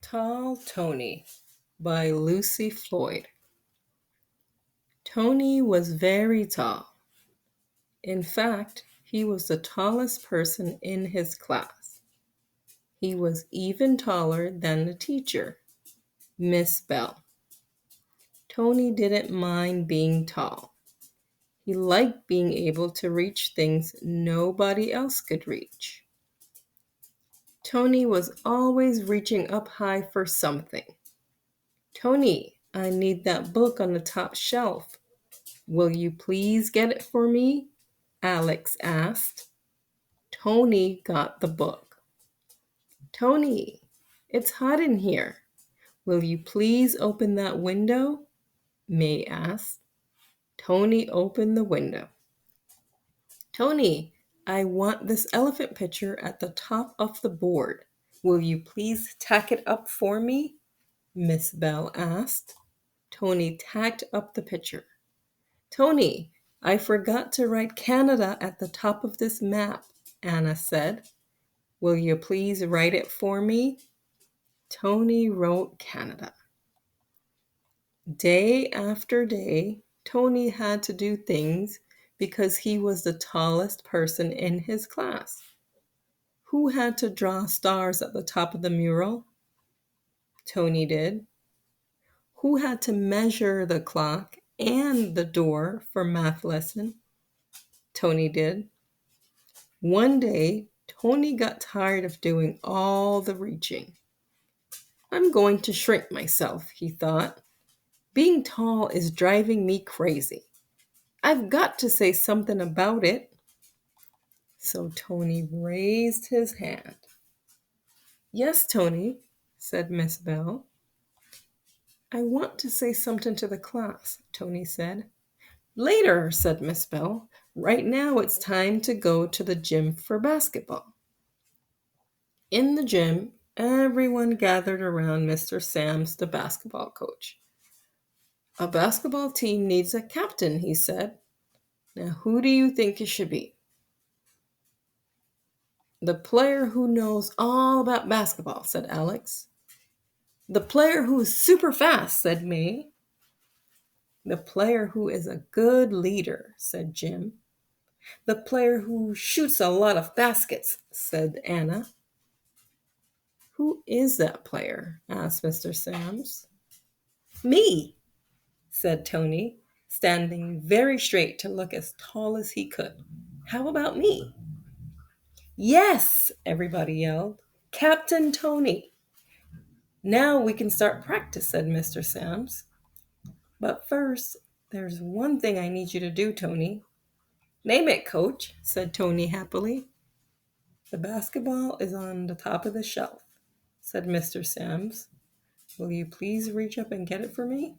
Tall Tony by Lucy Floyd. Tony was very tall. In fact, he was the tallest person in his class. He was even taller than the teacher, Miss Bell. Tony didn't mind being tall. He liked being able to reach things nobody else could reach. Tony was always reaching up high for something. Tony, I need that book on the top shelf. Will you please get it for me? Alex asked. Tony got the book. Tony, it's hot in here. Will you please open that window? May asked. Tony opened the window. Tony, I want this elephant picture at the top of the board. Will you please tack it up for me? Miss Bell asked. Tony tacked up the picture. Tony, I forgot to write Canada at the top of this map, Anna said. Will you please write it for me? Tony wrote Canada. Day after day, Tony had to do things because he was the tallest person in his class. Who had to draw stars at the top of the mural? Tony did. Who had to measure the clock and the door for math lesson? Tony did. One day, Tony got tired of doing all the reaching. I'm going to shrink myself, he thought. Being tall is driving me crazy. I've got to say something about it. So Tony raised his hand. Yes, Tony, said Miss Bell. I want to say something to the class, Tony said. Later, said Miss Bell. Right now it's time to go to the gym for basketball. In the gym, everyone gathered around Mr. Sams, the basketball coach. A basketball team needs a captain, he said. Now, who do you think it should be? The player who knows all about basketball, said Alex. The player who is super fast, said May. The player who is a good leader, said Jim. The player who shoots a lot of baskets, said Anna. Who is that player? Asked Mr. Sams. Me, said Tony, standing very straight to look as tall as he could. How about me? Yes, everybody yelled. Captain Tony. Now we can start practice, said Mr. Sams. But first, there's one thing I need you to do, Tony. Name it, coach, said Tony happily. The basketball is on the top of the shelf, said Mr. Sams. Will you please reach up and get it for me?